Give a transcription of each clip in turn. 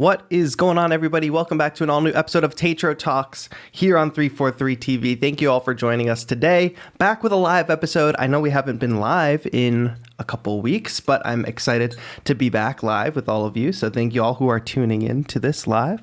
What is going on, everybody? Welcome back to an all-new episode of TAETRO Talks here on 343 TV. Thank you all for joining us today. Back with a live episode. I know we haven't been live in a couple weeks, but I'm excited to be back live with all of you. So thank you all who are tuning in to this live.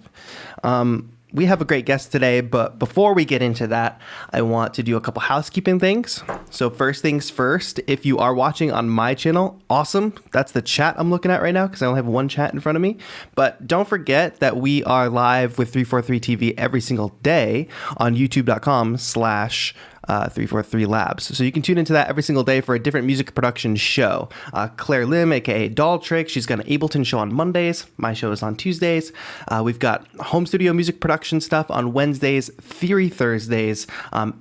We have a great guest today, but before we get into that, I want to do a couple housekeeping things. So first things first, if you are watching on my channel, awesome. That's the chat I'm looking at right now because I only have one chat in front of me. But don't forget that we are live with 343 TV every single day on youtube.com/343 Labs. So you can tune into that every single day for a different music production show. Claire Lim, aka Dolltr, she's got an Ableton show on Mondays. My show is on Tuesdays. We've got home studio music production stuff on Wednesdays, Theory Thursdays,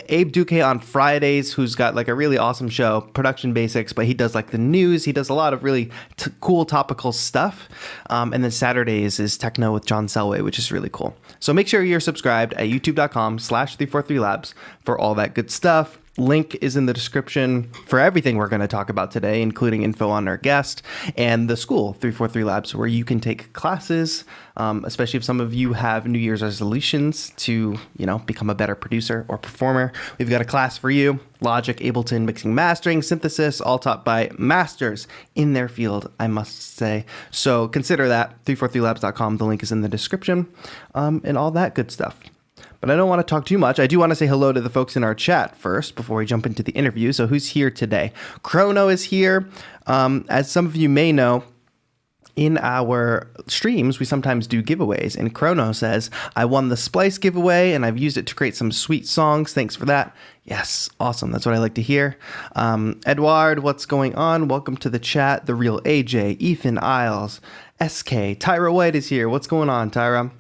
Abe Duque on Fridays, who's got like a really awesome show, Production Basics, but he does like the news. He does a lot of really cool topical stuff. And then Saturdays is Techno with John Selway, which is really cool. So make sure you're subscribed at youtube.com/343 Labs for all that good stuff. Link is in the description for everything we're going to talk about today, including info on our guest and the school, 343 Labs, where you can take classes, especially if some of you have New Year's resolutions to, become a better producer or performer. We've got a class for you, Logic, Ableton, mixing, mastering, synthesis, all taught by masters in their field, I must say. So consider that, 343labs.com. The link is in the description, and all that good stuff. But I don't want to talk too much. I do want to say hello to the folks in our chat first before we jump into the interview. So who's here today? Chrono is here. As some of you may know, in our streams, we sometimes do giveaways. And Chrono says, I won the Splice giveaway and I've used it to create some sweet songs. Thanks for that. Yes, awesome. That's what I like to hear. Edward, what's going on? Welcome to the chat. The Real AJ, Ethan Isles, SK, Tyra White is here. What's going on, Tyra?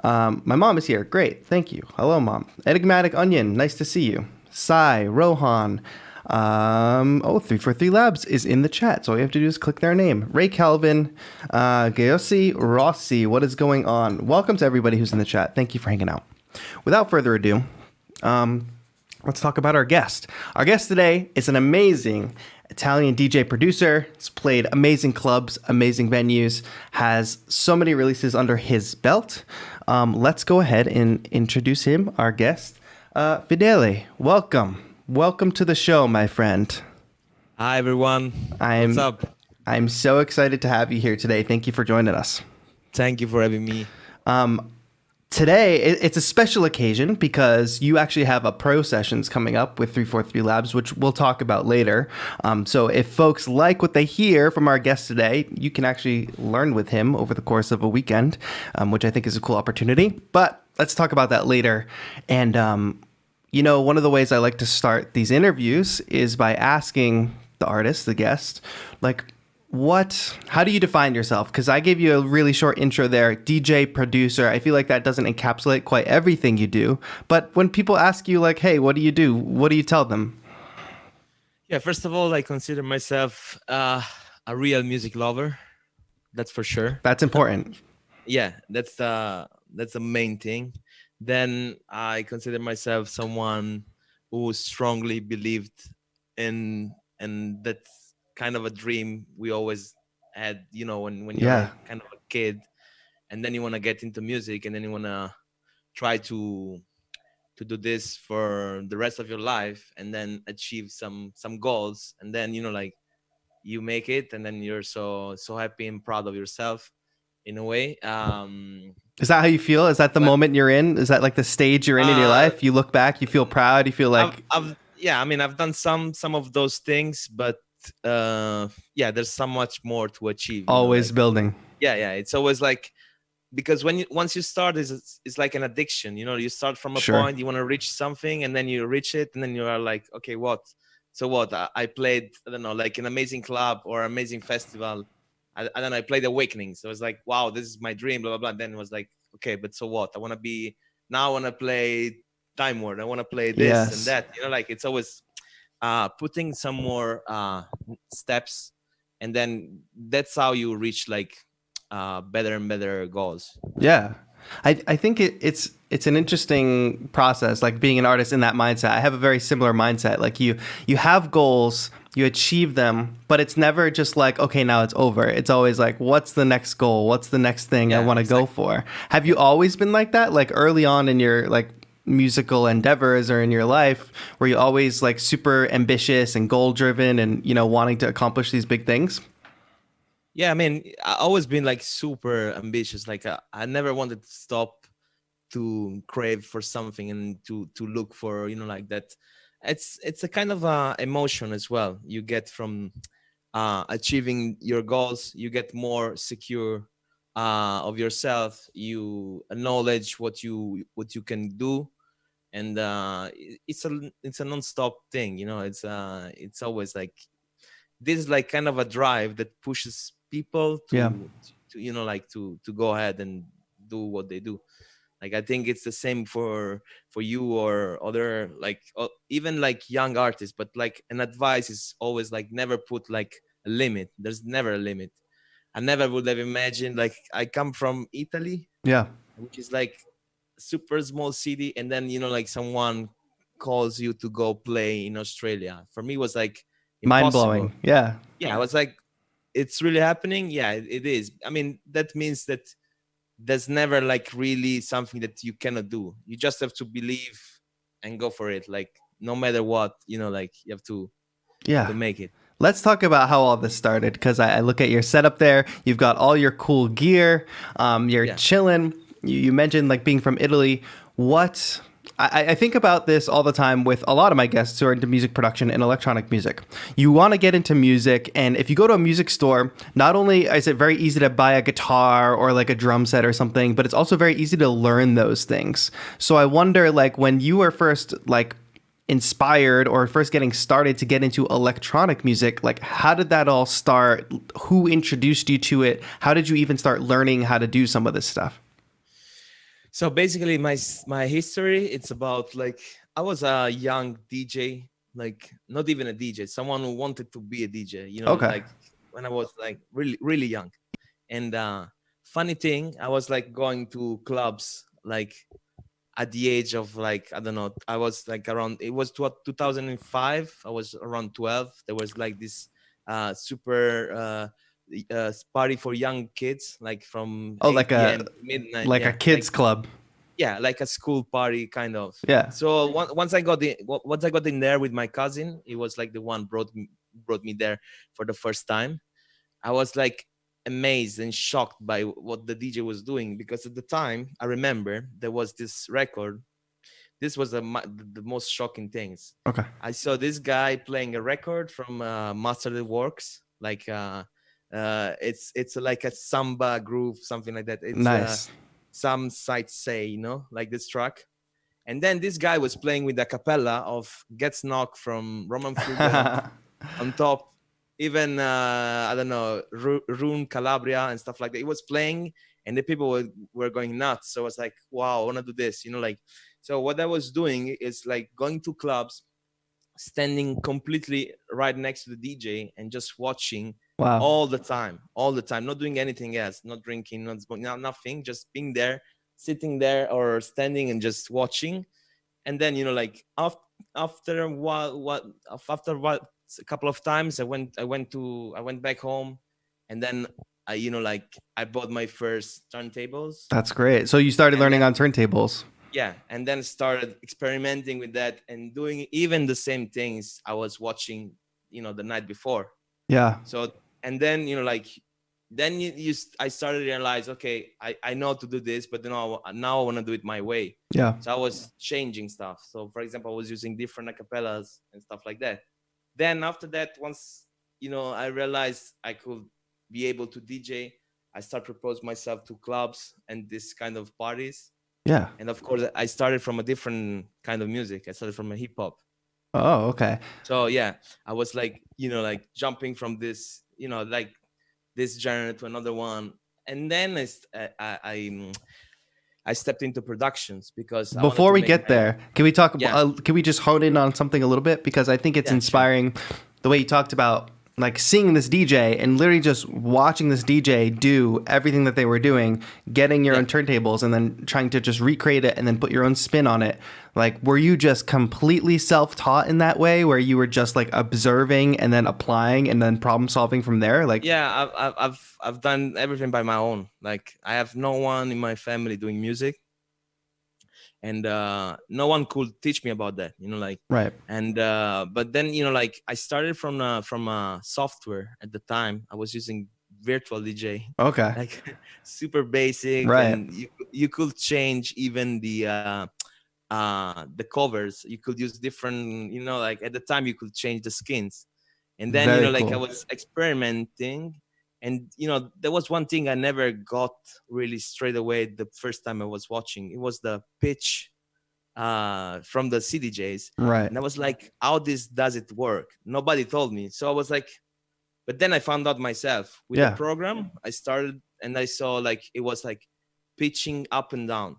My mom is here. Great. Thank you. Hello, Mom. Enigmatic Onion. Nice to see you. Sai, Rohan. 343 Labs is in the chat. So all you have to do is click their name. Ray Calvin, Gayosi Rossi. What is going on? Welcome to everybody who's in the chat. Thank you for hanging out. Without further ado, let's talk about our guest. Our guest today is an amazing Italian DJ producer. He's played amazing clubs, amazing venues, has so many releases under his belt. Let's go ahead and introduce him, our guest, Fedele. Welcome to the show, my friend. Hi, everyone. What's up? I'm so excited to have you here today. Thank you for joining us. Thank you for having me. Today, it's a special occasion because you actually have a pro sessions coming up with 343 Labs, which we'll talk about later. So if folks like what they hear from our guest today, you can actually learn with him over the course of a weekend, which I think is a cool opportunity. But let's talk about that later. And, one of the ways I like to start these interviews is by asking the artist, the guest, how do you define yourself? Because I gave you a really short intro there, DJ, producer. I feel like that doesn't encapsulate quite everything you do. But when people ask you hey, what do you do? What do you tell them? Yeah, first of all, I consider myself a real music lover. That's for sure. That's important. Yeah, that's the main thing. Then I consider myself someone who strongly believed in, and that's kind of a dream we always had, when you're kind of a kid, and then you want to get into music, and then you want to try to do this for the rest of your life, and then achieve some goals, and then you make it, and then you're so happy and proud of yourself in a way. Is that how you feel? Is that the moment you're in? Is that like the stage you're in your life? You look back, you feel proud, you feel like I've done some of those things, but there's so much more to achieve. Always building. It's always because once you start, it's like an addiction. You start from a point, you want to reach something, and then you reach it, and then you are like, okay, what? So what? I played, I don't know, like an amazing club or amazing festival, and then I played Awakening. So it was like, wow, this is my dream, blah blah blah. And then it was like, okay, but so what? I want to play Time Warp. I want to play this and that. It's always putting some more steps, and then that's how you reach better and better goals. Yeah, I think it's an interesting process, being an artist in that mindset. I have a very similar mindset. You have goals you achieve them, but it's never just like, okay, now it's over. It's always like, what's the next goal? What's the next thing I Yeah, want to go exactly. for? Have you always been like that? Like early on in your like musical endeavors or in your life, were you always like super ambitious and goal driven and, you know, wanting to accomplish these big things? Yeah, I mean, I always been like super ambitious. Like I never wanted to stop to crave for something and to look for, you know, like that. It's a kind of emotion as well you get from achieving your goals. You get more secure of yourself. You acknowledge what you can do, and it's a non-stop thing, you know. It's always like this is like kind of a drive that pushes people Yeah. to you know, like to go ahead and do what they do. Like I think it's the same for you or other, like even like young artists. But like an advice is always like never put like a limit. There's never a limit. I never would have imagined, like I come from Italy, Yeah. which is like super small city, and then, you know, like someone calls you to go play in Australia. For me it was like Mind impossible. blowing. Yeah. Yeah, I was like, it's really happening. Yeah, it is. I mean, that means that there's never like really something that you cannot do. You just have to believe and go for it, like no matter what, you know, like you have to Yeah. make it. Let's talk about how all this started because I look at your setup there. You've got all your cool gear. You're Yeah. chilling. You mentioned like being from Italy. What I think about this all the time with a lot of my guests who are into music production and electronic music. You want to get into music, and if you go to a music store, not only is it very easy to buy a guitar or like a drum set or something, but it's also very easy to learn those things. So I wonder, like, when you were first like inspired or first getting started to get into electronic music, like how did that all start? Who introduced you to it? How did you even start learning how to do some of this stuff? So basically my history, it's about like I was a young DJ, like not even a DJ, someone who wanted to be a DJ, you know, Okay. like when I was like really really young. And funny thing, I was like going to clubs like at the age of like, I don't know, I was like around, it was 2005, I was around 12. There was like this super party for young kids, like from Oh, 8 p.m to midnight. like a Yeah, like kids club. yeah, like a school party kind of. Yeah. So once I got in there with my cousin, he was like the one brought me there for the first time. I was like amazed and shocked by what the DJ was doing, because at the time I remember there was this record. This was the most shocking things. Okay. I saw this guy playing a record from Master the Works, like it's like a samba groove, something like that. It's Nice. some sites say, you know, like this track. And then this guy was playing with a cappella of Gets Knocked from Roman Fuga on top, even I don't know, Rune Calabria and stuff like that. It was playing, and the people were going nuts. So I was like, wow, I want to do this, you know, like. So what I was doing is like going to clubs, standing completely right next to the DJ and just watching Wow. all the time, not doing anything else, not drinking, not smoking, nothing, just being there, sitting there or standing and just watching. And then, you know, like after a while, a couple of times, I went back home, and then I, you know, like I bought my first turntables, That's great. So you started and learning then on turntables. yeah, and then started experimenting with that and doing even the same things I was watching, you know, the night before. Yeah. So, and then, you know, like then I started to realize, okay, I know how to do this, but now I want to do it my way. Yeah. So I was changing stuff. So for example, I was using different acapellas and stuff like that. Then after that, once, you know, I realized I could be able to DJ, I started proposing myself to clubs and this kind of parties. Yeah. And of course, I started from a different kind of music. I started from a hip hop. Oh, okay. So yeah, I was like, you know, like jumping from this, you know, like this genre to another one. And then I stepped into productions because I wanted Before to we make get my own. there, can we talk? Yeah. Can we just hone in on something a little bit because I think it's Yeah, sure. inspiring, the way you talked about like seeing this DJ and literally just watching this DJ do everything that they were doing, getting your own turntables and then trying to just recreate it and then put your own spin on it. Like, were you just completely self-taught in that way, where you were just like observing and then applying and then problem solving from there? Like, yeah, I've done everything by my own. Like, I have no one in my family doing music, and no one could teach me about that, you know, like. right. And but then, you know, like, I started from software. At the time I was using virtual DJ, Okay. like super basic, Right. and you could change even the covers. You could use different, you know, like, at the time you could change the skins. And then, you Very know, like, I cool. was experimenting. And, you know, there was one thing I never got really straight away the first time I was watching. It was the pitch from the CDJs. Right. And I was like, how does it work? Nobody told me. So I was like, but then I found out myself with the program. I started and I saw like it was like pitching up and down.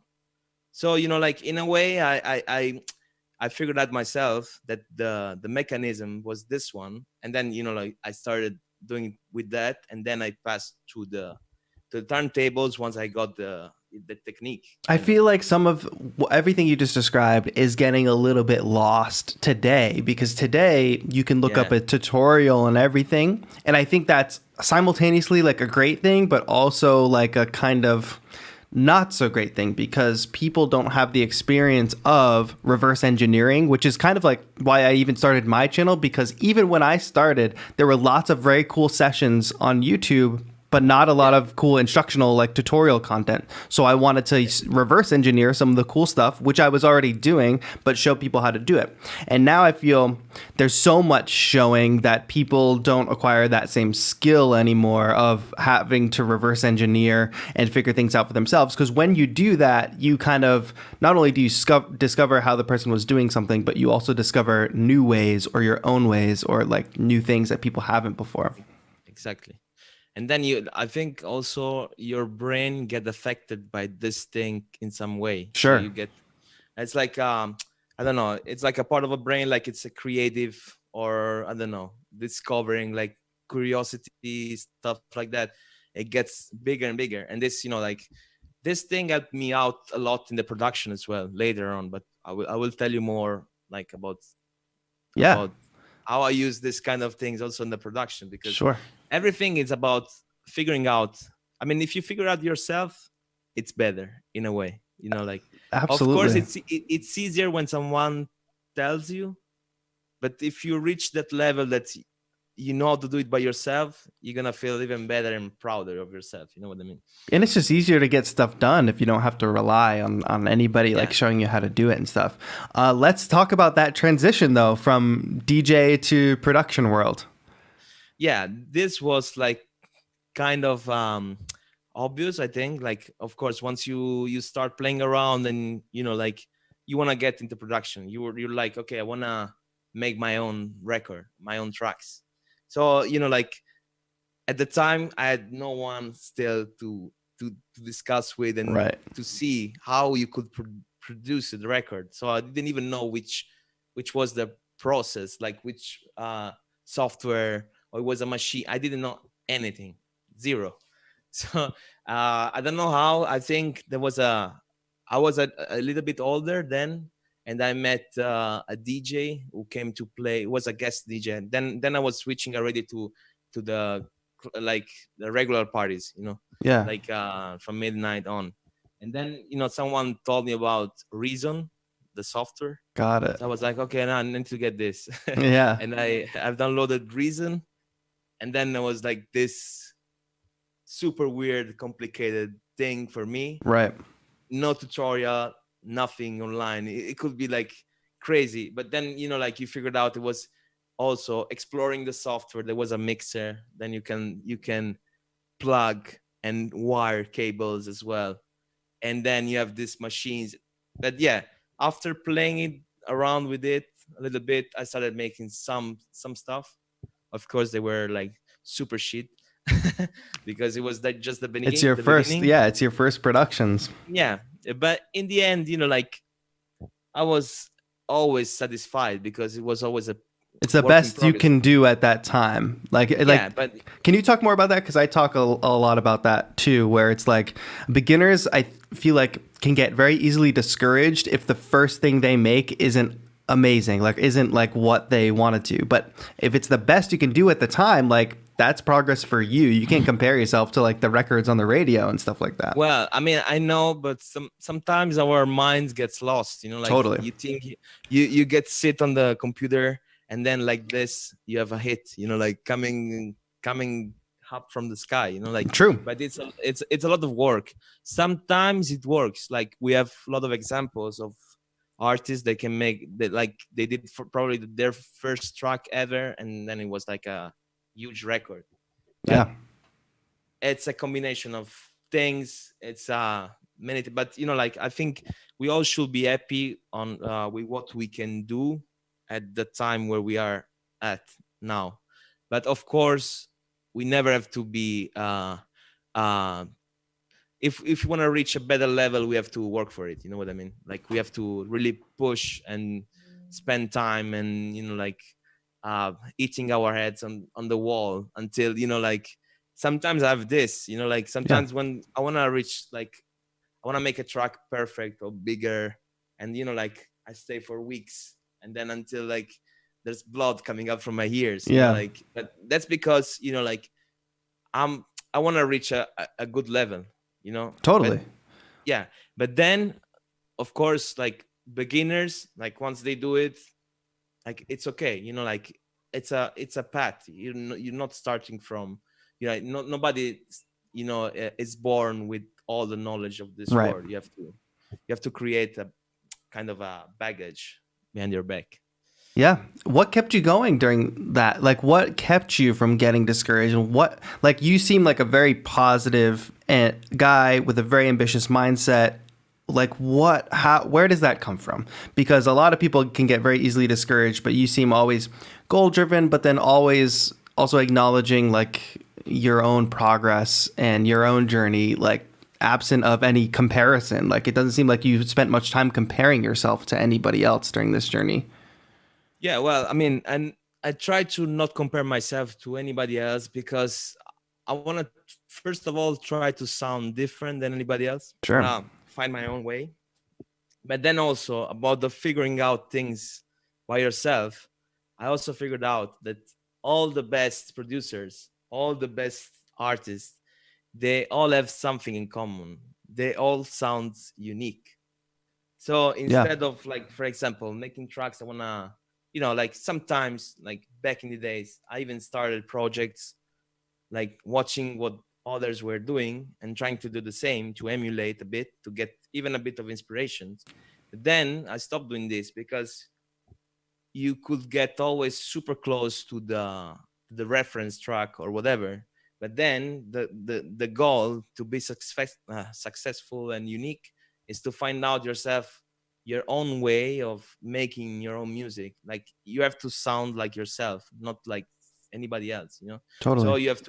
So, you know, like, in a way, I figured out myself that the mechanism was this one. And then, you know, like, I started doing it with that, and then I passed to the turntables once I got the technique. I feel like some of everything you just described is getting a little bit lost today, because today you can look up a tutorial and everything. And I think that's simultaneously like a great thing, but also like a kind of not so great thing, because people don't have the experience of reverse engineering, which is kind of like why I even started my channel, because even when I started, there were lots of very cool sessions on YouTube, but not a lot of cool instructional like tutorial content. So I wanted to reverse engineer some of the cool stuff, which I was already doing, but show people how to do it. And now I feel there's so much showing that people don't acquire that same skill anymore of having to reverse engineer and figure things out for themselves. Because when you do that, you kind of, not only do you discover how the person was doing something, but you also discover new ways or your own ways or like new things that people haven't before. Exactly. And then I think also your brain get affected by this thing in some way. Sure. So you get, it's like, I don't know, it's like a part of a brain, like it's a creative, or I don't know, discovering, like curiosity, stuff like that. It gets bigger and bigger. And this, you know, like this thing helped me out a lot in the production as well later on, but I will tell you more like about how I use this kind of things also in the production, because everything is about figuring out. I mean, if you figure out yourself, it's better in a way, you know, like, absolutely. Of course it's easier when someone tells you, but if you reach that level that you know how to do it by yourself, you're gonna feel even better and prouder of yourself. You know what I mean? And it's just easier to get stuff done if you don't have to rely on anybody like showing you how to do it and stuff. Let's talk about that transition though, from DJ to production world. Yeah, this was like kind of obvious, I think. Like, of course, once you start playing around and, you know, like, you want to get into production, you're like, okay, I want to make my own record, my own tracks. So, you know, like, at the time I had no one still to discuss with and to see how you could produce the record. So I didn't even know which was the process, like which software, or it was a machine. I didn't know anything, zero. So I don't know how. I think I was a little bit older then, and I met a DJ who came to play. It was a guest DJ. And then I was switching already to the, like, the regular parties, you know, like from midnight on. And then, you know, someone told me about Reason, the software. Got it. So I was like, okay, now I need to get this. Yeah. And I've downloaded Reason, and then there was like this super weird, complicated thing for me. Right. No tutorial, nothing online. It could be like crazy. But then, you know, like, you figured out it was also exploring the software. There was a mixer. Then you can plug and wire cables as well. And then you have these machines. But yeah, after playing it around with it a little bit, I started making some stuff. Of course, they were like super shit because it was just the beginning. It's your first, it's your first productions. Yeah, but in the end, you know, like, I was always satisfied because it was always It's the work in best you progress. can do at that time. Yeah, but Can you talk more about that? Because I talk a lot about that too, where it's like beginners, I feel like, can get very easily discouraged if the first thing they make isn't amazing, like isn't like what they wanted to. But if it's the best you can do at the time, like that's progress for you. You can't compare yourself to like the records on the radio and stuff like that. well, I mean, I know, but sometimes our minds gets lost. You know, like Totally. you think you get sit on the computer, and then like this, you have a hit. You know, like coming up from the sky. You know, like True. But it's a lot of work. Sometimes it works. Like we have a lot of examples of artists that can make that, like they did for probably their first track ever, and then it was like a huge record. Yeah. It's a combination of things. It's many, but you know, like I think we all should be happy on with what we can do at the time where we are at now. But of course, we never have to be. If you want to reach a better level, we have to work for it. You know what I mean? Like we have to really push and spend time, and you know, like hitting our heads on the wall until, you know, like sometimes I have this, you know, like sometimes when I want to reach, like I want to make a track perfect or bigger, and you know, like I stay for weeks, and then until like there's blood coming up from my ears, you know, like, but that's because, you know, like I want to reach a good level, you know. Totally. But then of course, like beginners, like once they do it, like it's okay, you know, like it's a path. You're not starting from, you know, nobody, you know, is born with all the knowledge of this world. You have to create a kind of a baggage behind your back. Yeah. What kept you going during that? Like, what kept you from getting discouraged? And what, like, you seem like a very positive guy with a very ambitious mindset. Like, where does that come from? Because a lot of people can get very easily discouraged, but you seem always goal driven, but then always also acknowledging like your own progress and your own journey, like absent of any comparison. Like, it doesn't seem like you spent much time comparing yourself to anybody else during this journey. Yeah, well, I mean, and I try to not compare myself to anybody else because I want to, first of all, try to sound different than anybody else. Sure. Find my own way. But then also about the figuring out things by yourself, I also figured out that all the best producers, all the best artists, they all have something in common. They all sound unique. So instead of, like, for example, making tracks, I want to, you know, like sometimes, like back in the days, I even started projects like watching what others were doing and trying to do the same, to emulate a bit, to get even a bit of inspiration. But then I stopped doing this because you could get always super close to the reference track or whatever. But then the goal to be successful and unique is to find out yourself, your own way of making your own music. Like you have to sound like yourself, not like anybody else, you know. Totally. So you have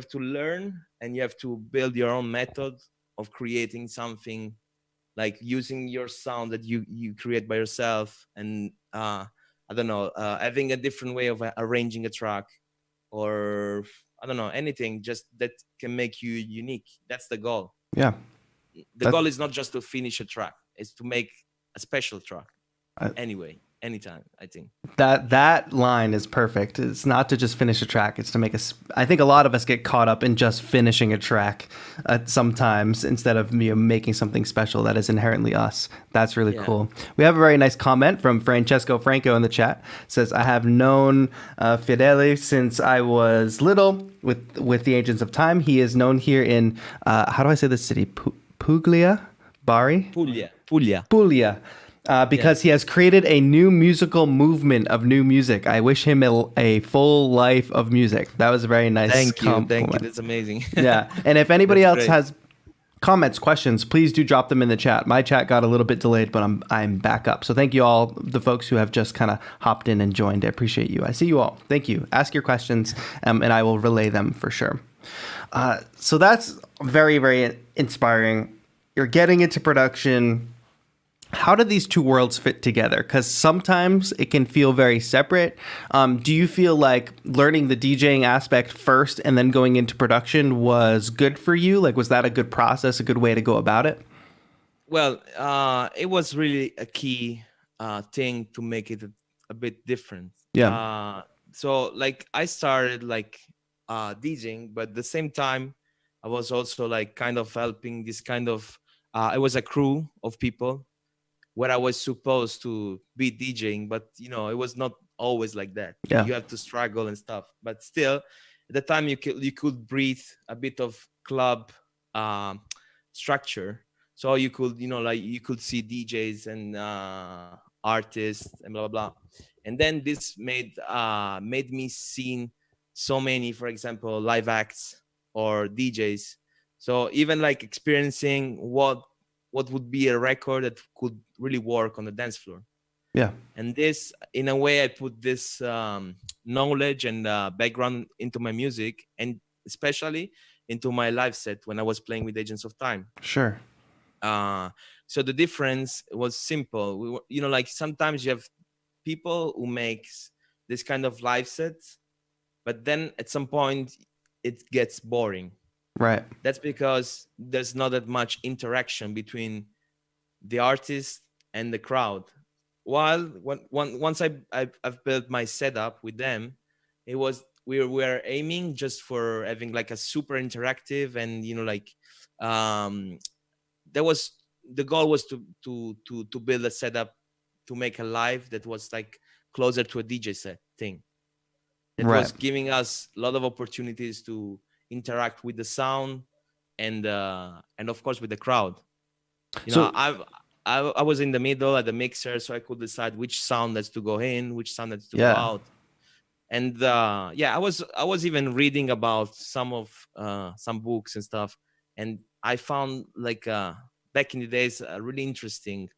to learn, and you have to build your own method of creating something, like using your sound that you create by yourself, and I don't know, having a different way of arranging a track, or I don't know, anything just that can make you unique. That's the goal. Yeah. The goal is not just to finish a track, it's to make a special track. Anyway, anytime, I think. That line is perfect. It's not to just finish a track. It's to make I think a lot of us get caught up in just finishing a track sometimes, instead of making something special that is inherently us. That's really cool. We have a very nice comment from Francesco Franco in the chat. It says, I have known Fedele since I was little with the Agents of Time. He is known here in, how do I say this city? Puglia? Bari? Puglia. Because he has created a new musical movement of new music. I wish him a full life of music. That was a very nice compliment. Thank you. That's amazing. Yeah. And if anybody else has comments, questions, please do drop them in the chat. My chat got a little bit delayed, but I'm back up. So thank you all, the folks who have just kind of hopped in and joined. I appreciate you. I see you all. Thank you. Ask your questions, and I will relay them for sure. So that's very, very inspiring. You're getting into production. How do these two worlds fit together? Because sometimes it can feel very separate. Do you feel like learning the DJing aspect first and then going into production was good for you? Like, was that a good process, a good way to go about it? Well, it was really a key thing to make it a bit different. Yeah. So like I started like DJing, but at the same time, I was also like kind of helping this kind of. It was a crew of people where I was supposed to be DJing, but it was not always like that. Yeah. You have to struggle and stuff, but still, at the time you could breathe a bit of club structure, so you could like you could see DJs and artists and blah blah blah, and then this made me seen so many, for example, live acts or DJs. So even like experiencing what would be a record that could really work on the dance floor. Yeah. And this, in a way, I put this knowledge and background into my music, and especially into my live set when I was playing with Agents of Time. Sure. So the difference was simple. Like sometimes you have people who makes this kind of live sets, but then at some point it gets boring. Right. That's because there's not that much interaction between the artist and the crowd. While once I've built my setup with them, it was we were aiming just for having like a super interactive, and like there was the goal was to build a setup to make a live that was like closer to a DJ set thing. It Right. was giving us a lot of opportunities to interact with the sound and of course with the crowd. I was in the middle at the mixer, so I could decide which sound that's to go in, which sound that's to go out. And I was even reading about some books and stuff, and I found like back in the days a really interesting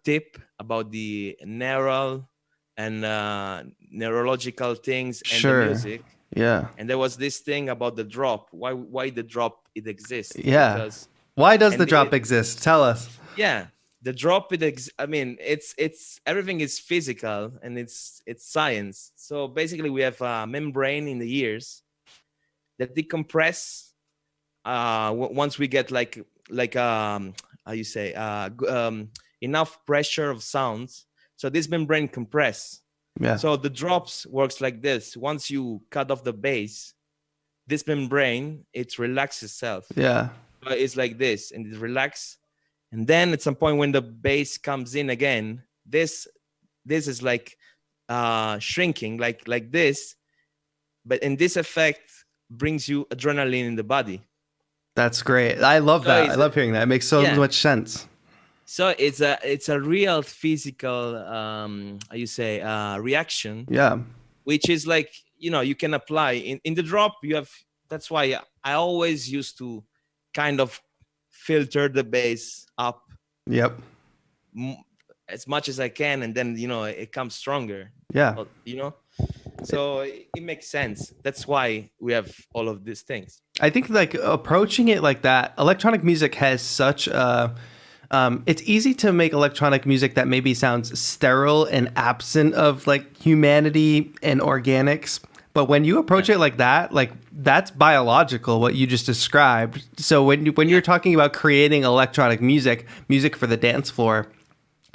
tip about the neural and neurological things and the music. Yeah. And there was this thing about the drop. Why the drop it exists? Yeah. Because, why does the drop exist? Tell us. Yeah, the drop I mean, it's everything is physical and it's science. So basically, we have a membrane in the ears that decompress once we get like how you say enough pressure of sounds. So this membrane compress. Yeah. So the drops works like this. Once you cut off the bass, this membrane, it relaxes itself. Yeah. It's like this, and it relax. And then at some point when the bass comes in again, this is like shrinking like this. And this effect brings you adrenaline in the body. That's great. I love that. I love hearing that. It makes so much sense. So it's a real physical how you say reaction. Yeah. Which is like, you can apply in the drop. You have, that's why I always used to kind of filter the bass up. Yep. As much as I can, and then it comes stronger. Yeah. So it makes sense. That's why we have all of these things. I think like approaching it like that, electronic music has such a it's easy to make electronic music that maybe sounds sterile and absent of like humanity and organics. But when you approach it like that, like that's biological, what you just described. So when you're talking about creating electronic music for the dance floor,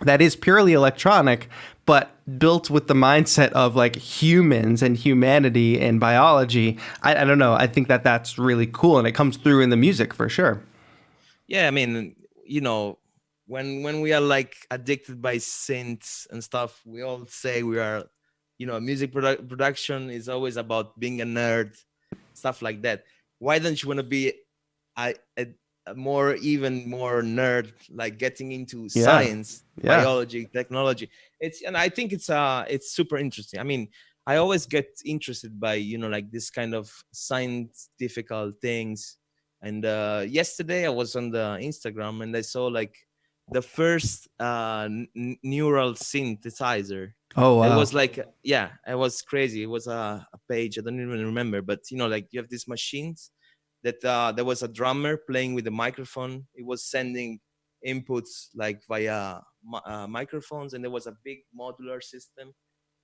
that is purely electronic, but built with the mindset of like humans and humanity and biology. I don't know. I think that's really cool, and it comes through in the music for sure. Yeah, I mean, when we are like addicted by synths and stuff, we all say we are, music production is always about being a nerd, stuff like that. Why don't you want to be a even more nerd, like getting into science, biology, technology? And I think it's super interesting. I mean, I always get interested by, like this kind of scientific things. And yesterday I was on the Instagram and I saw like the first neural synthesizer. Oh, wow. It was like, it was crazy. It was a page, I don't even remember, but like you have these machines that there was a drummer playing with a microphone. It was sending inputs like via microphones, and there was a big modular system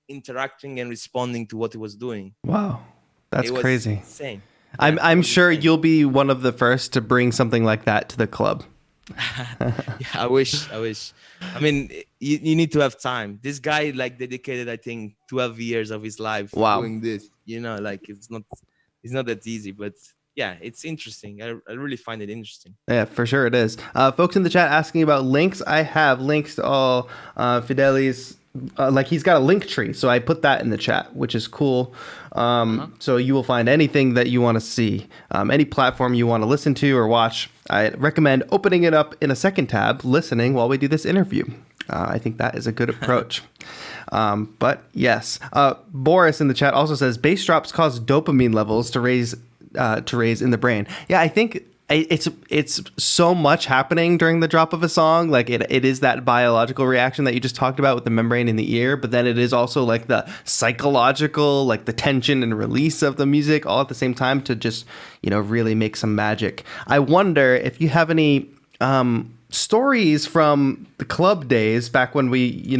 interacting and responding to what he was doing. Wow, that's It was crazy. insane. I'm Yeah, it I'm was sure insane. you'll be one of the first to bring something like that to the club. Yeah, I wish. I mean, you need to have time. This guy like dedicated, I think, 12 years of his life Wow. doing this. Like it's not that easy, but yeah, it's interesting. I really find it interesting. Yeah, for sure it is. Folks in the chat asking about links. I have links to all Fedele's. Like he's got a link tree, so I put that in the chat, which is cool. So you will find anything that you want to see, any platform you want to listen to or watch. I recommend opening it up in a second tab, listening while we do this interview. I think that is a good approach. But yes, Boris in the chat also says bass drops cause dopamine levels to raise in the brain. Yeah, I think it's so much happening during the drop of a song. Like it is that biological reaction that you just talked about with the membrane in the ear, but then it is also like the psychological, like the tension and release of the music all at the same time to just, really make some magic. I wonder if you have any stories from the club days back when we,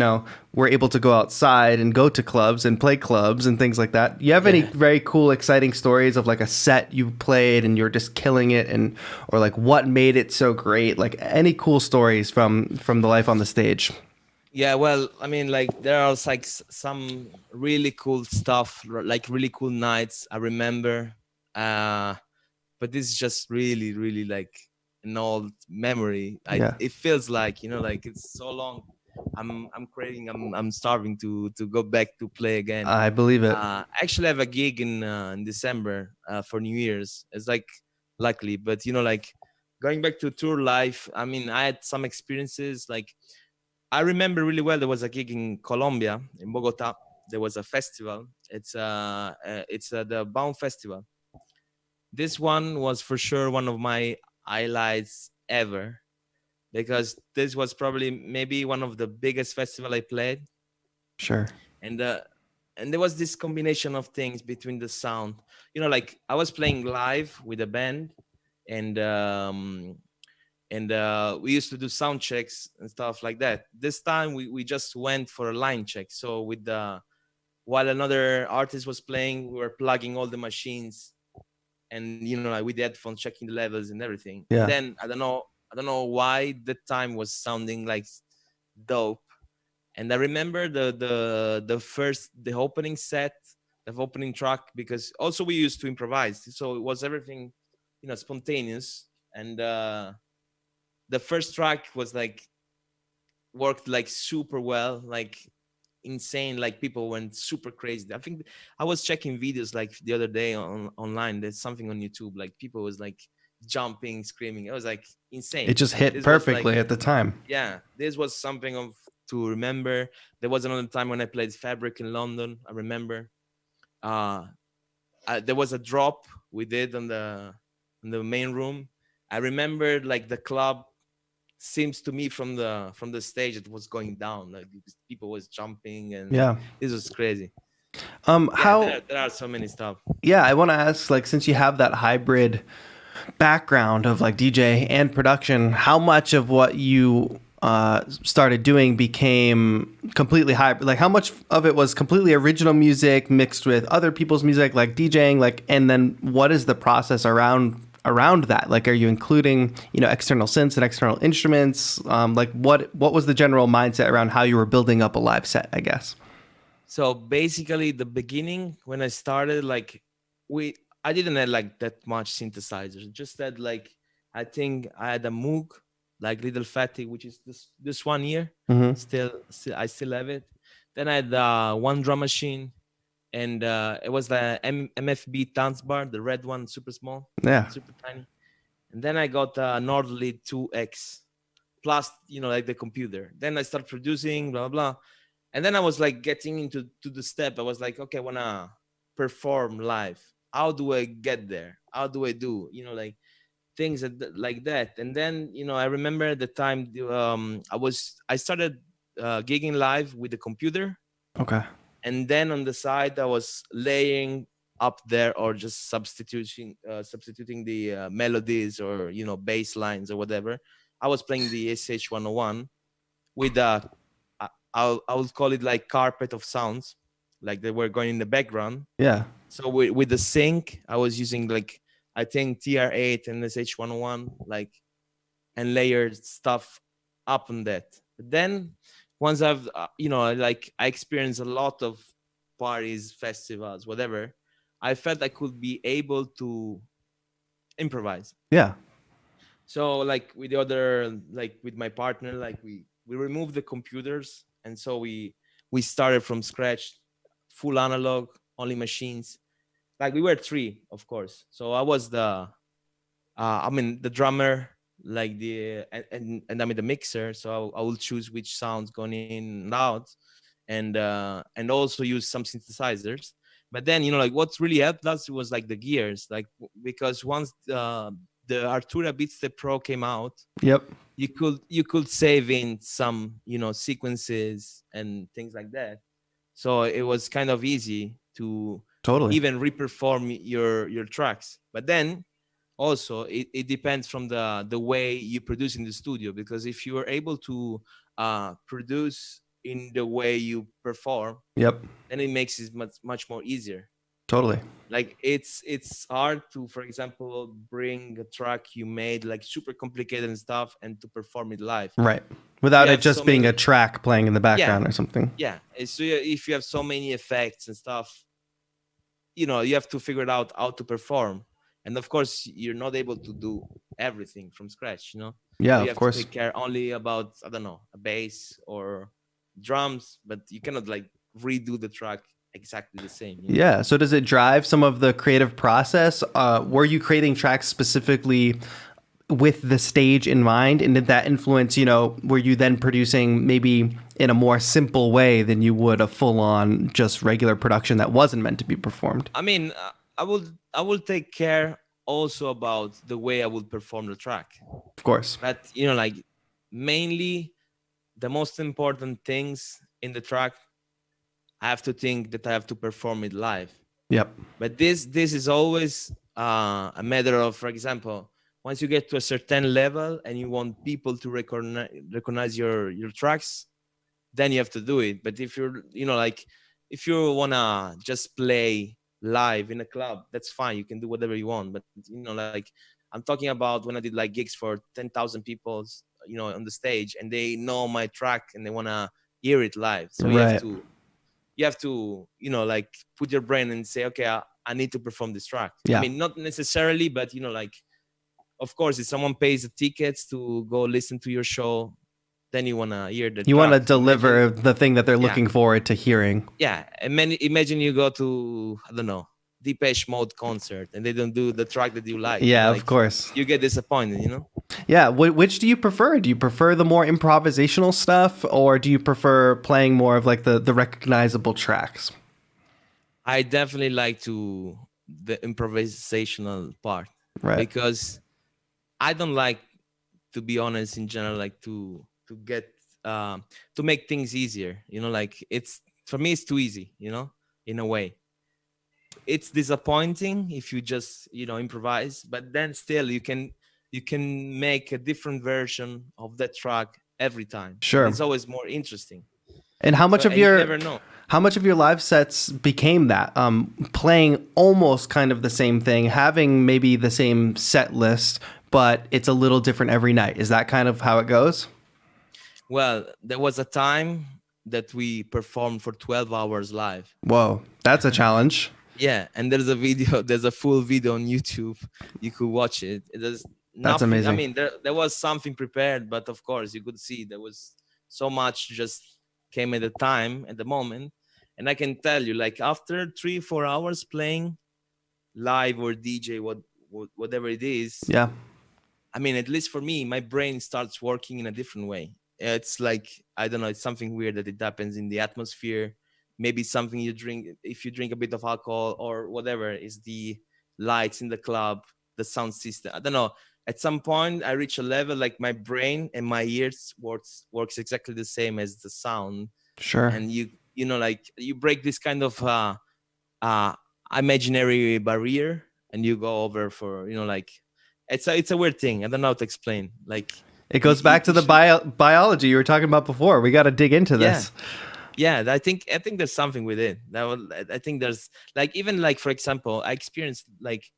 were able to go outside and go to clubs and play clubs and things like that. You have any very cool, exciting stories of like a set you played and you're just killing it, or like what made it so great? Like any cool stories from the life on the stage? Yeah, well, I mean, like there are like some really cool stuff, like really cool nights. I remember, but this is just really, really like an old memory. It feels like like it's so long. I'm starving to go back to play again. I believe it. I actually have a gig in December for New Year's. It's like luckily, but like going back to tour life. I mean, I had some experiences. Like I remember really well. There was a gig in Colombia, in Bogota. There was a festival. It's the Baum Festival. This one was for sure one of my highlights ever, because this was probably maybe one of the biggest festival I played. Sure. And there was this combination of things between the sound. Like I was playing live with a band, and we used to do sound checks and stuff like that. This time we just went for a line check. So while another artist was playing, we were plugging all the machines, and like with the headphones, checking the levels and everything. Yeah. And then I don't know why the time was sounding like dope. And I remember the opening set, the opening track, because also we used to improvise, so it was everything spontaneous. And the first track was like worked like super well, like insane. Like people went super crazy. I think I was checking videos like the other day online. There's something on YouTube, like people was like jumping, screaming. It was like insane. It just hit perfectly at the time. Yeah, this was something to remember. There was another time when I played Fabric in London. I remember there was a drop we did in the main room. I remember like the club seems to me from the stage it was going down, like people was jumping, and this was crazy. How there are so many stuff. I want to ask, like, since you have that hybrid background of like DJ and production, how much of what you started doing became completely hybrid? Like how much of it was completely original music mixed with other people's music, like DJing, like, and then what is the process around that? Like, are you including, external synths and external instruments? Like what was the general mindset around how you were building up a live set, I guess? So basically the beginning when I started, like I didn't have like that much synthesizers, just that like, I think I had a Moog, like Little Fatty, which is this one here. Still I still have it. Then I had one drum machine, and it was the MFB Tanzbar, the red one, super small, super tiny. And then I got Nord Lead 2X plus, like the computer. Then I started producing, blah, blah, blah. And then I was like getting into the step. I was like, okay, I want to perform live. How do I get there? How do I do, like things like that? And then, I remember the time I started gigging live with the computer. Okay. And then on the side, I was laying up there or just substituting the melodies or, bass lines or whatever. I was playing the SH 101 with I would call it like carpet of sounds, like they were going in the background. Yeah. So with the sync, I was using like, I think TR8 and SH 101, like, and layered stuff up on that. But then once I've, like I experienced a lot of parties, festivals, whatever, I felt I could be able to improvise. Yeah. So like with the other, like with my partner, like we removed the computers, and so we started from scratch, full analog, only machines. Like we were three, of course. So I was the drummer, like and I mean the mixer. So I will choose which sounds going in and out, and also use some synthesizers. But then like what really helped us was like the gears, like because once the Artura Beats the Pro came out, Yep. you could save in some sequences and things like that. So it was kind of easy to Totally. even reperform your tracks. But then also it depends from the way you produce in the studio, because if you are able to produce in the way you perform, Yep. then it makes it much more easier. Totally. Like it's hard to, for example, bring a track you made like super complicated and stuff and to perform it live. Right. Without You it have just so being many- a track playing in the background or something. Yeah. So if you have so many effects and stuff, you have to figure it out how to perform. And of course, you're not able to do everything from scratch, Yeah, So you of have course. to take care only about, I don't know, a bass or drums, but you cannot like redo the track exactly the same. Yeah. So does it drive some of the creative process? Were you creating tracks specifically with the stage in mind? And did that influence, were you then producing maybe in a more simple way than you would a full on just regular production that wasn't meant to be performed? I mean, I will take care also about the way I would perform the track. Of course. But, like mainly the most important things in the track, I have to think that I have to perform it live. Yep. But this is always a matter of, for example, once you get to a certain level and you want people to recognize your tracks, then you have to do it. But if you're, like if you wanna just play live in a club, that's fine. You can do whatever you want. But like I'm talking about when I did like gigs for 10,000 people, on the stage, and they know my track and they wanna hear it live. So Right. you have to like put your brain and say, okay, I need to perform this track. Yeah. I mean, not necessarily, but like, of course, if someone pays the tickets to go listen to your show, then you want to hear the You want to track. deliver the thing that they're looking forward to hearing. Yeah. And imagine you go to, I don't know, Depeche Mode concert and they don't do the track that you like. Yeah, like, of course. You get disappointed, Yeah. Which do you prefer? Do you prefer the more improvisational stuff, or do you prefer playing more of like the recognizable tracks? I definitely like the improvisational part. Right. Because I don't like, to be honest, in general, like to get to make things easier. Like for me it's too easy. In a way, it's disappointing if you just improvise, but then still you can make a different version of that track every time. Sure. It's always more interesting. And how much of your you never know. How much of your live sets became that? Playing almost kind of the same thing, having maybe the same set list, but it's a little different every night. Is that kind of how it goes? Well, there was a time that we performed for 12 hours live. Whoa, that's a challenge. Yeah, and there's a full video on YouTube. You could watch it. There's nothing, that's amazing. I mean, there was something prepared, but of course you could see there was so much just came at the moment. And I can tell you, like after 3-4 hours playing live or DJ, whatever it is. Yeah. I mean, at least for me, my brain starts working in a different way. It's like, I don't know, it's something weird that it happens in the atmosphere. Maybe something you drink, if you drink a bit of alcohol or whatever, is the lights in the club, the sound system. I don't know. At some point, I reach a level like my brain and my ears works exactly the same as the sound. Sure. And like you break this kind of imaginary barrier, and you go over for like it's a weird thing. I don't know how to explain. Like It goes back to the biology you were talking about before. We got to dig into this. Yeah, I think there's something with it. I think there's like, even like, for example, I experienced like,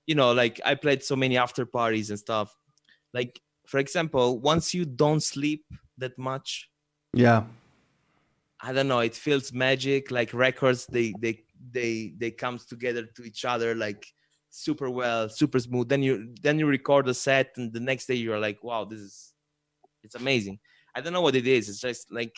like I played so many after parties and stuff. Like, for example, once you don't sleep that much, yeah, I don't know, it feels magic. Like records, they comes together to each other like super well, super smooth. Then you record a set, and the next day you're like, wow, it's amazing. I don't know what it is. It's just like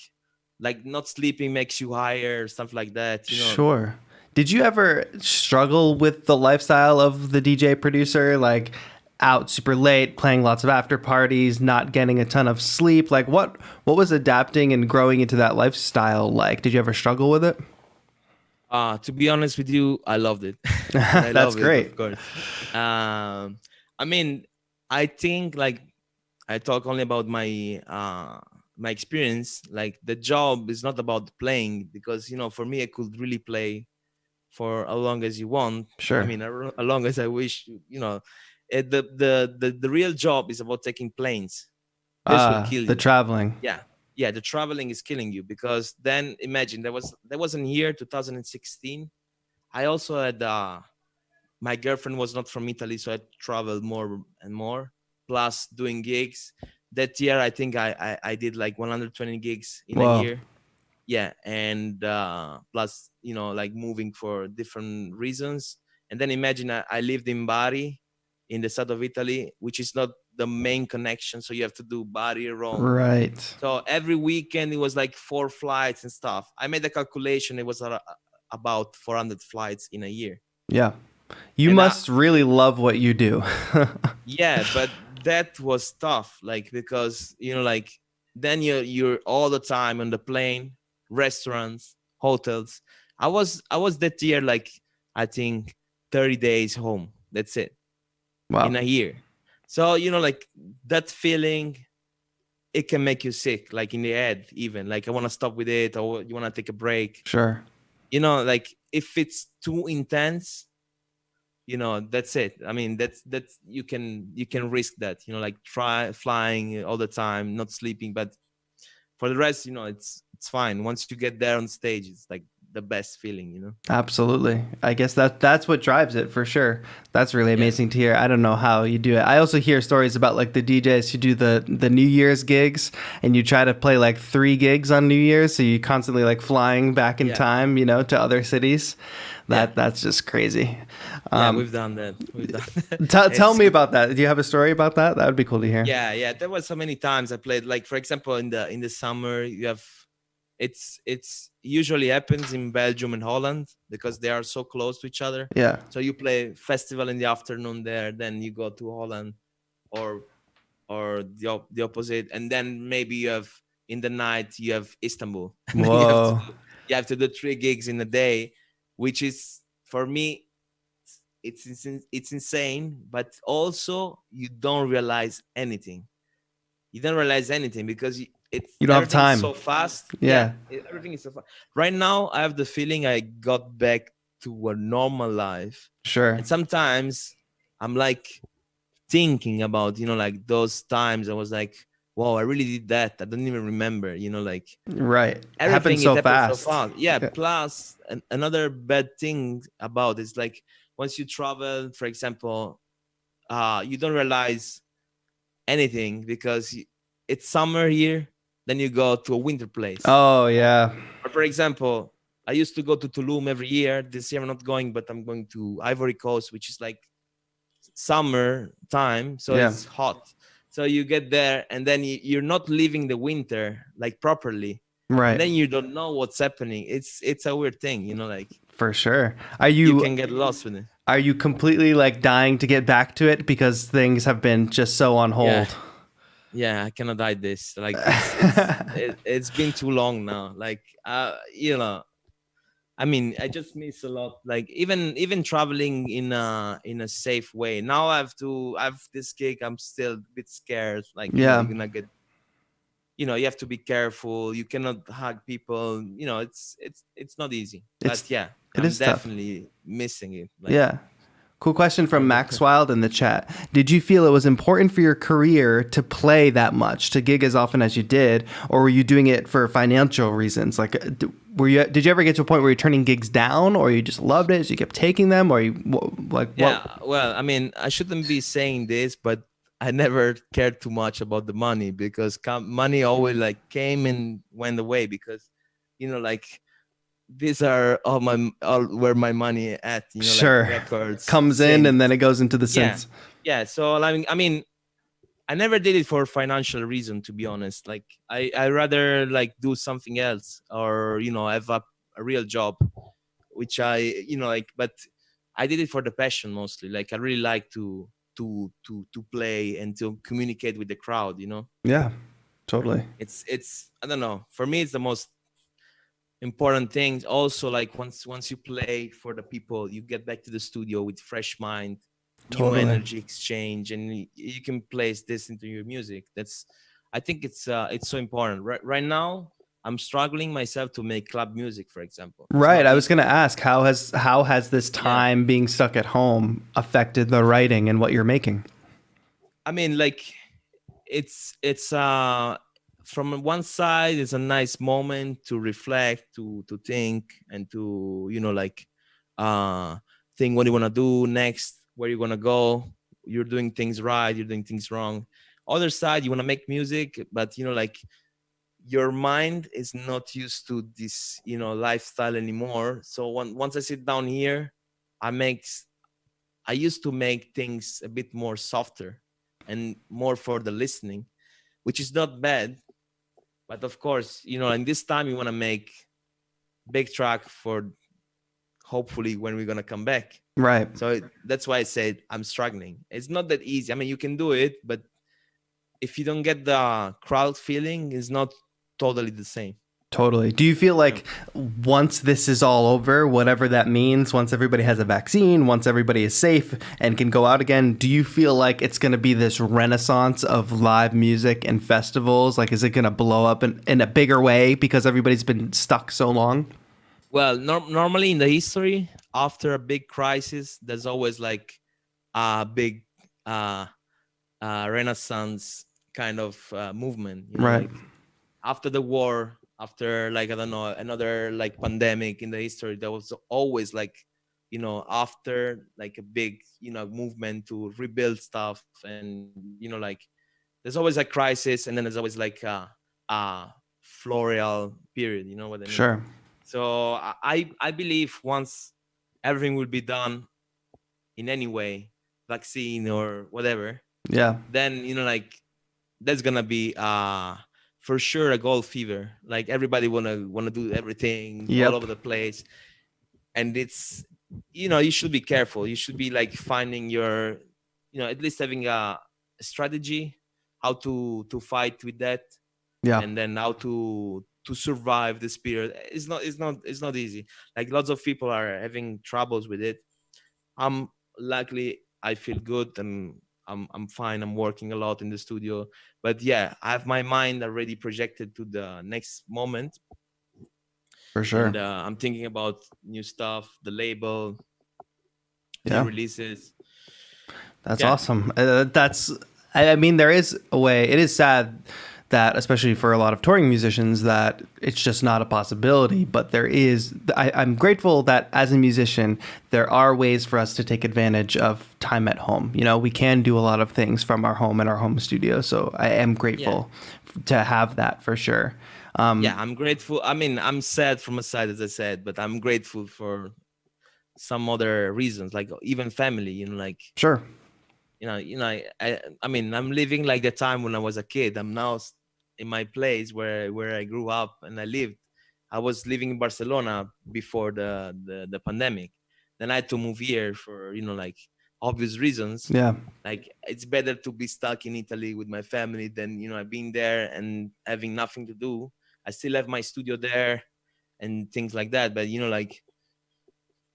not sleeping makes you higher, stuff like that. Sure. Did you ever struggle with the lifestyle of the DJ producer, like out super late, playing lots of after parties, not getting a ton of sleep? Like what was adapting and growing into that lifestyle like? Did you ever struggle with it? To be honest with you, I loved it. I That's great. Of course. I mean, I think like I talk only about my experience. Like the job is not about playing, because for me I could really play for as long as you want. Sure. I mean, as long as I wish. The real job is about taking planes. This will kill you. The traveling. Yeah, the traveling is killing you, because then imagine there was an year 2016. I also had my girlfriend was not from Italy, so I traveled more and more, plus doing gigs. That year I think I did like 120 gigs in a year. Yeah, and plus like moving for different reasons. And then imagine I lived in Bari, in the south of Italy, which is not the main connection, so you have to do Bari, Rome. Right. So every weekend it was like 4 flights and stuff. I made a calculation; it was about 400 flights in a year. Yeah, you must really love what you do. Yeah, but that was tough, like, because like then you're all the time on the plane, restaurants, hotels. I was that year like I think 30 days home. That's it. Wow. In a year. So like that feeling, it can make you sick, like in the head, even like I want to stop with it, or you want to take a break. Sure. Like if it's too intense, that's it. I mean, that's you can risk that, like try flying all the time, not sleeping, but for the rest, it's fine. Once you get there on stage, it's like the best feeling. Absolutely. I guess that's what drives it for sure. That's really amazing to hear. I don't know how you do it. I also hear stories about like the DJs who do the New Year's gigs, and you try to play like 3 gigs on New Year's, so you constantly like flying back in time, to other cities. That's just crazy. We've done that. Tell me about that. Do you have a story about that? That would be cool to hear. Yeah. There was so many times I played. Like for example, in the summer, you have it's usually happens in Belgium and Holland, because they are so close to each other. Yeah. So you play festival in the afternoon there, then you go to Holland, or the opposite, and then maybe you have in the night you have Istanbul. Whoa. you have to do 3 gigs in a day, which is for me it's insane, but also you don't realize anything. Because you don't have time. So fast. Yeah. Everything is so fast. Right now, I have the feeling I got back to a normal life. Sure. And sometimes I'm like thinking about, like those times I was like, wow, I really did that. I don't even remember, like. Right. Everything happened so fast. Yeah. Plus, another bad thing about it is like once you travel, for example, you don't realize anything, because it's summer here, then you go to a winter place. Oh yeah. Or for example, I used to go to Tulum every year. This year I'm not going, but I'm going to Ivory Coast, which is like summer time, so it's hot. So you get there, and then you're not living the winter like properly. Right. And then you don't know what's happening. It's a weird thing, like. For sure. You can get lost with it. Are you completely like dying to get back to it because things have been just so on hold? Yeah, I cannot hide this. Like it's been too long now. Like I mean, I just miss a lot. Like even traveling in a safe way. Now I have this gig. I'm still a bit scared. Like you're gonna get. You have to be careful. You cannot hug people. It's not easy. But I'm definitely missing it. Like, Cool question from from the Max Wild in the chat. Did you feel it was important for your career to play that much, to gig as often as you did, or were you doing it for financial reasons? Like, did you ever get to a point where you're turning gigs down, or you just loved it, so you kept taking them, or Yeah, well, I mean, I shouldn't be saying this, but I never cared too much about the money, because money always like came and went away, because like these are all where my money at, like Sure, records, comes in and synths. then it goes into the Yeah, synths. yeah. So I mean, I never did it for financial reason, to be honest. Like I rather like do something else, or have a real job, which I like. But I did it for the passion mostly. Like I really like to play and to communicate with the crowd. Yeah, totally. It's I don't know. For me, it's the most important thing. Also, like once you play for the people, you get back to the studio with fresh mind, new Totally. energy exchange, and you can place this into your music. I think it's so important. Right now, I'm struggling myself to make club music, for example. It's Right. not I was easy. going to ask, how has this Yeah. time being stuck at home affected the writing and what you're making? I mean, like it's from one side, it's a nice moment to reflect, to think, and to like uh think what you want to do next, where you're gonna go. You're doing things right, you're doing things wrong. Other side, you want to make music, but like your mind is not used to this lifestyle anymore. So once I sit down here, I used to make things a bit more softer and more for the listening, which is not bad. But of course, in this time you want to make big track for hopefully when we're gonna come back. Right. So that's why I said I'm struggling. It's not that easy. I mean, you can do it, but if you don't get the crowd feeling, it's not totally the same. Totally. Do you feel like once this is all over, whatever that means, once everybody has a vaccine, once everybody is safe and can go out again, do you feel like it's going to be this renaissance of live music and festivals? Like, is it going to blow up in a bigger way because everybody's been stuck so long? Well, normally in the history, after a big crisis, there's always like a big uh, renaissance kind of movement. Right. Like after the war, after like I don't know another like pandemic in the history, there was always like after like a big movement to rebuild stuff, and like there's always a crisis, and then there's always like a floral period. You know what I mean? Sure. So I believe once everything will be done in any way, vaccine or whatever, Yeah. then like there's gonna be for sure a gold fever. Like everybody wanna do everything all Yep. over the place, and it's you should be careful. You should be like finding your at least having a strategy how to fight with that, Yeah. and then how to survive this period. It's not easy. Like lots of people are having troubles with it. I'm luckily I feel good, and I'm fine. I'm working a lot in the studio, but yeah, I have my mind already projected to the next moment, For sure. and I'm thinking about new stuff, the label, new Yeah. releases. That's Yeah, awesome. I mean, there is a way. It is sad that, especially for a lot of touring musicians, that it's just not a possibility. But there is. I'm grateful that as a musician, there are ways for us to take advantage of time at home. We can do a lot of things from our home and our home studio. So I am grateful to have that for sure. yeah, I'm grateful. I mean, I'm sad from a side, as I said, but I'm grateful for some other reasons, like even family. Like Sure. I mean, I'm living like the time when I was a kid. I'm now in my place where I grew up and I lived. I was living in Barcelona before the pandemic. Then I had to move here for like obvious reasons. Yeah. Like it's better to be stuck in Italy with my family than being there and having nothing to do. I still have my studio there and things like that, but like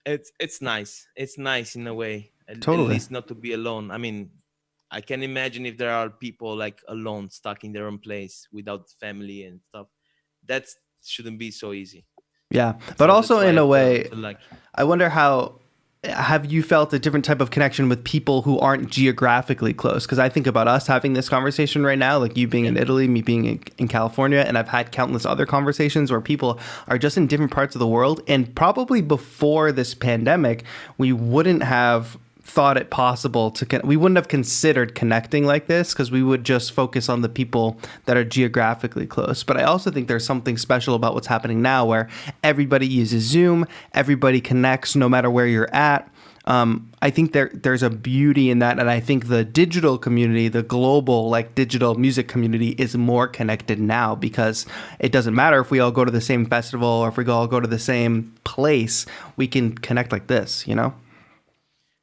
it's nice. It's nice in a way, at Totally. least not to be alone. I mean, I can imagine if there are people like alone, stuck in their own place without family and stuff. That shouldn't be so easy. Yeah. But So that's also why in I a feel way, lucky. I wonder how have you felt a different type of connection with people who aren't geographically close? Because I think about us having this conversation right now, like you being in Italy, me being in California, and I've had countless other conversations where people are just in different parts of the world. And probably before this pandemic, we wouldn't have thought it possible we wouldn't have considered connecting like this, because we would just focus on the people that are geographically close. But I also think there's something special about what's happening now, where everybody uses Zoom, everybody connects no matter where you're at. I think there's a beauty in that, and I think the digital community, the global like digital music community, is more connected now, because it doesn't matter if we all go to the same festival or if we all go to the same place, we can connect like this, you know?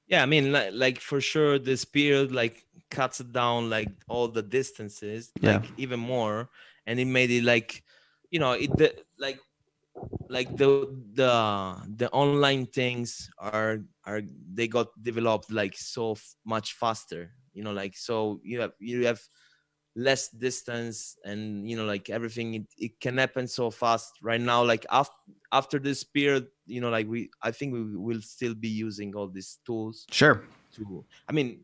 Yeah, I mean, like for sure, this period like cuts down like all the distances, like even more, and it made it like, you know, like the online things are they got developed like so much faster, you know, like so you have less distance, and you know, like everything it can happen so fast right now. Like after this period, you know, like I think we will still be using all these tools. Sure. I mean,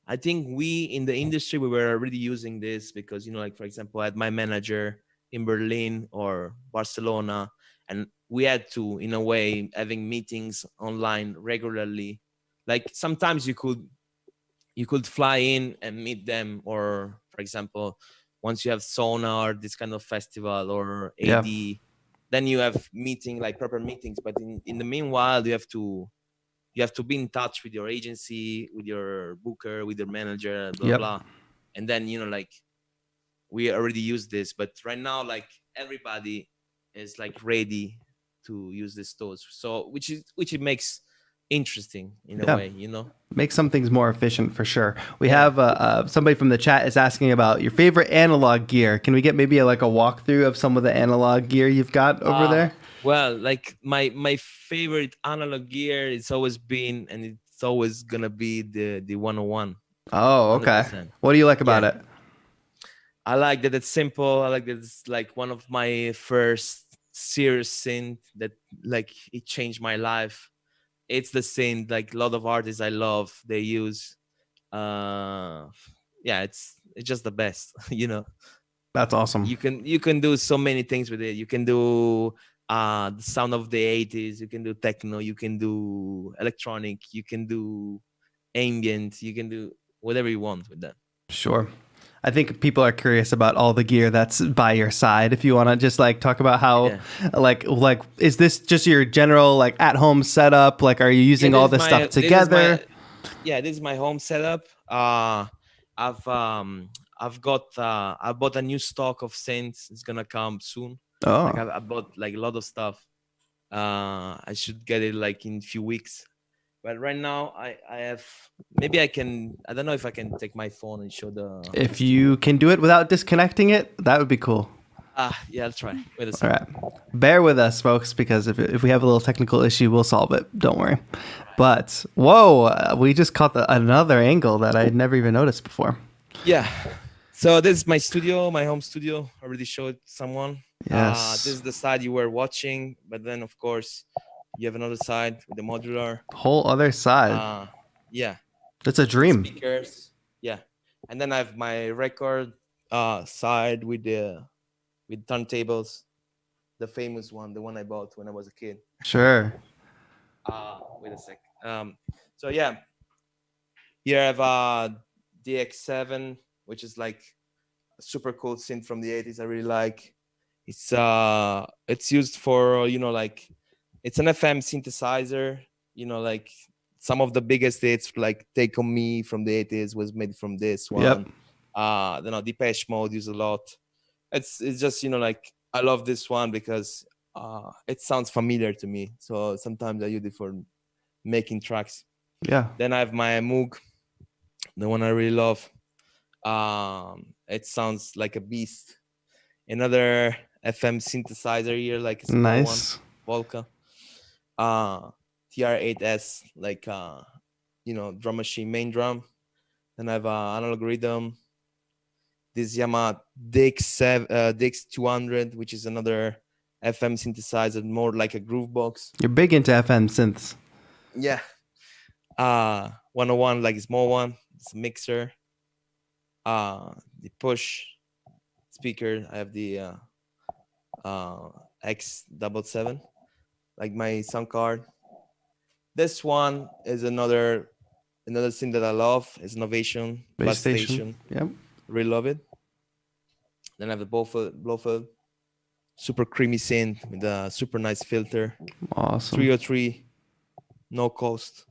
I think we in the industry, we were already using this, because you know, like for example, I had my manager in Berlin or Barcelona, and we had to, in a way, having meetings online regularly. Like sometimes you could fly in and meet them, or for example, once you have Sona or this kind of festival or AD, then you have like proper meetings. But in the meanwhile, you have to be in touch with your agency, with your booker, with your manager, blah blah. And then, you know, like we already use this, but right now, like everybody is like ready to use these tools. So which it makes interesting in a way, you know. Make some things more efficient for sure. We have somebody from the chat is asking about your favorite analog gear. Can we get maybe a walkthrough of some of the analog gear you've got over there? Well, like my favorite analog gear, it's always been, and it's always gonna be the 101. Oh, okay. 100%. What do you like about it? I like that it's simple. I like that it's like one of my first serious synth that like it changed my life. It's the same like a lot of artists I love, they use. It's just the best. You know, that's awesome. You can do so many things with it. You can do the sound of the 80s, you can do techno, you can do electronic, you can do ambient, you can do whatever you want with that. Sure. I think people are curious about all the gear that's by your side. If you want to just like talk about how like is this just your general like at home setup? Like, are you using all this stuff together? This is my home setup. I bought a new stock of synths. It's gonna come soon. Oh, like I bought like a lot of stuff. I should get it like in a few weeks. But right now, I have, maybe I don't know if I can take my phone and show the... If you can do it without disconnecting it, that would be cool. Yeah, I'll try. Wait a second. All right. Bear with us, folks, because if we have a little technical issue, we'll solve it. Don't worry. But, whoa, we just caught another angle that I had never even noticed before. Yeah. So this is my studio, my home studio. I already showed someone. Yes. This is the side you were watching, but then, of course... You have another side with the modular. Whole other side. Yeah. That's a dream. Speakers. Yeah. And then I have my record side with turntables. The famous one, the one I bought when I was a kid. Sure. Wait a sec. So yeah. Here I have a DX7, which is like a super cool synth from the 80s. I really like. It's used for, you know, like, it's an FM synthesizer, you know, like some of the biggest hits, like Take On Me from the 80s was made from this one. Yep. You know, Depeche Mode use a lot. It's just, you know, like I love this one because it sounds familiar to me. So sometimes I use it for making tracks. Yeah. Then I have my Moog, the one I really love. It sounds like a beast. Another FM synthesizer here, like a small nice one, Volca. TR8S, like you know, drum machine, main drum. Then I have analog rhythm. This Yamaha DX200, which is another FM synthesizer, more like a groove box. You're big into FM synths. Yeah. 101, like a small one. It's a mixer. The push speaker. I have the X77, like my sound card. This one is another thing that I love. Is Innovation Base Bus station. Station. Yep. Really love it. Then I have the Blofeld, super creamy synth with a super nice filter. Awesome. 303, no cost,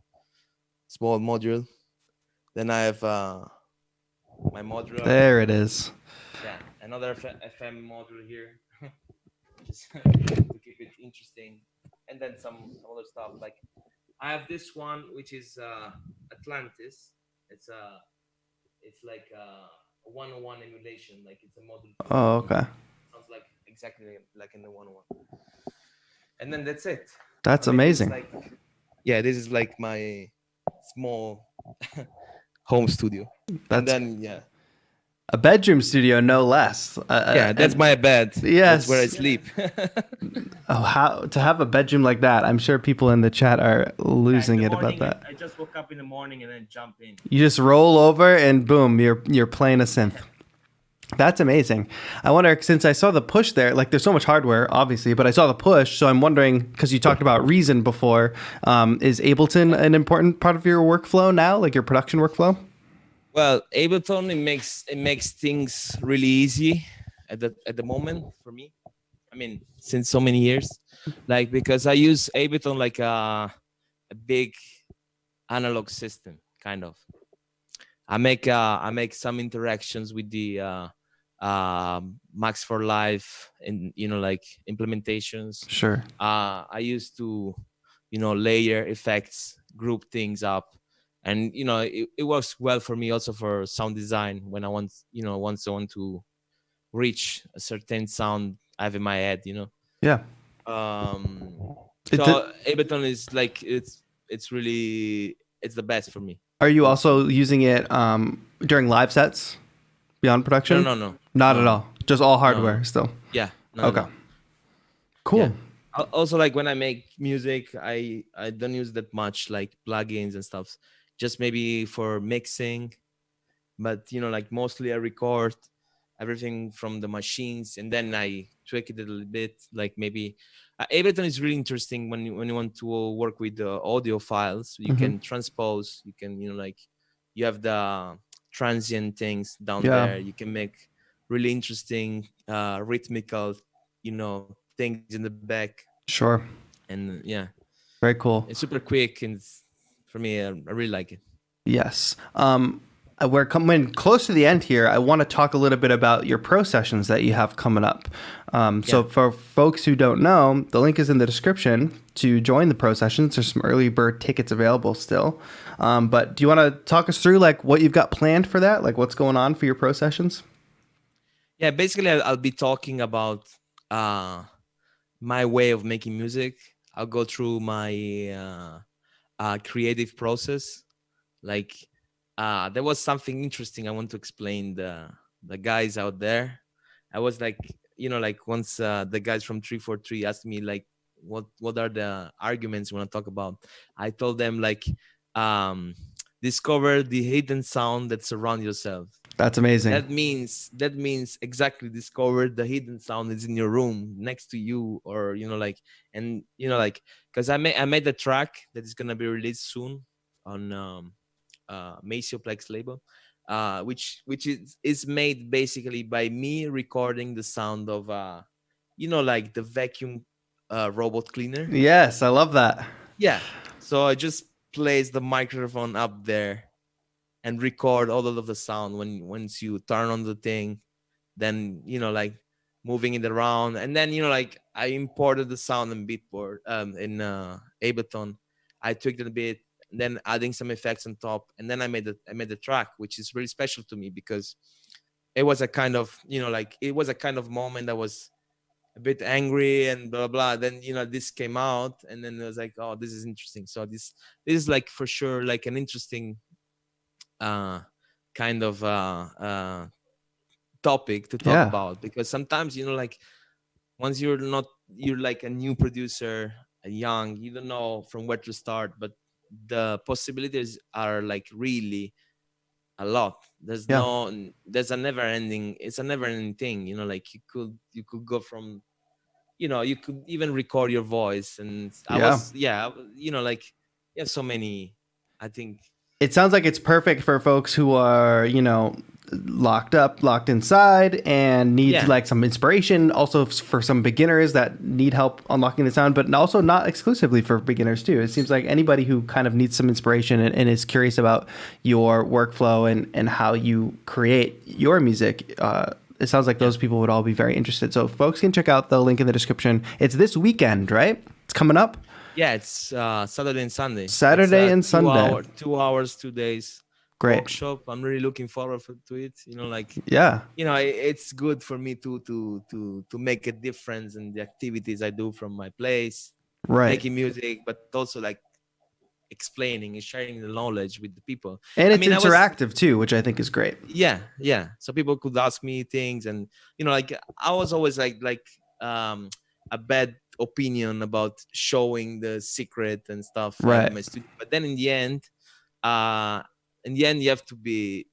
small module. Then I have my modular. There it is. Yeah, another FM module here, just to keep it interesting. And then some other stuff. Like I have this one, which is Atlantis. It's like a 101 emulation. Like it's a module. Oh, okay. Sounds like exactly like in the 101. And then that's it. That's amazing. This is like my small home studio. And then a bedroom studio, no less. That's my bed. Yes, that's where I sleep. How to have a bedroom like that? I'm sure people in the chat are losing it about that. I just woke up in the morning and then jump in. You just roll over and boom, you're playing a synth. That's amazing. I wonder, since I saw the push there, like there's so much hardware, obviously, but I saw the push, so I'm wondering, because you talked about Reason before, is Ableton an important part of your workflow now, like your production workflow? Well, Ableton, it makes things really easy at the moment for me. I mean, since so many years, like because I use Ableton like a big analog system, kind of. I make some interactions with the Max for Live and like implementations. Sure. I used to layer effects, group things up, and it works well for me also for sound design when I want someone to reach a certain sound I have in my head. Yeah. So Ableton is like it's the best for me. Are you also using it during live sets beyond production? No. Not at all. Just all hardware still. Yeah. Okay. Cool. Yeah. Also, like when I make music, I don't use that much like plugins and stuff. Just maybe for mixing, but like mostly I record everything from the machines and then I tweak it a little bit. Like maybe Ableton is really interesting when you want to work with the audio files. You can transpose. You can you have the transient things down there. You can make really interesting rhythmical things in the back. Sure. And very cool. It's super quick, and for me I really like it. Yes. We're coming close to the end here. I want to talk a little bit about your pro sessions that you have coming up. So for folks who don't know, the link is in the description to join the pro sessions. There's some early bird tickets available still. But do you want to talk us through like what you've got planned for that? Like what's going on for your pro sessions? Yeah, basically I'll be talking about my way of making music. I'll go through my creative process. Like there was something interesting I want to explain the guys out there. I was like, once the guys from 343 asked me like, what are the arguments you want to talk about? I told them like, discover the hidden sound that surrounds yourself. That's amazing. That means exactly discover the hidden sound that's in your room next to you, or because I made a track that is gonna be released soon on Macioplex label, which is made basically by me recording the sound of like the vacuum robot cleaner. Yes, I love that. Yeah, so I just place the microphone up there and record all of the sound once you turn on the thing, then like moving it around, and then like I imported the sound in Beatport in Ableton. I tweaked it a bit, then adding some effects on top, and then I made the track, which is really special to me because it was a kind of it was a kind of moment that was a bit angry and blah blah. Then this came out, and then it was like, oh, this is interesting. So this is like for sure like an interesting kind of topic to talk about, because sometimes like once you're like a new producer, young, you don't know from where to start, but the possibilities are like really a lot. There's Yeah. there's a never ending, it's a never ending thing, you know, like you could go from, you know, you could even record your voice. And you know, like you have so many, I think. It sounds like it's perfect for folks who are, you know, locked inside and need like some inspiration. Also for some beginners that need help unlocking the sound, but also not exclusively for beginners too. It seems like anybody who kind of needs some inspiration and is curious about your workflow and how you create your music. It sounds like those people would all be very interested. So folks can check out the link in the description. It's this weekend, right? It's coming up. Yeah, it's Saturday and Sunday. Saturday and Sunday. 2 hours, 2 days. Great workshop. I'm really looking forward to it. You know, like you know, it's good for me to make a difference in the activities I do from my place, making music, but also like explaining and sharing the knowledge with the people. And it's interactive too, which I think is great. Yeah. So people could ask me things, and you know, like I was always like a bad opinion about showing the secret and stuff in my studio. But then in the end you have to be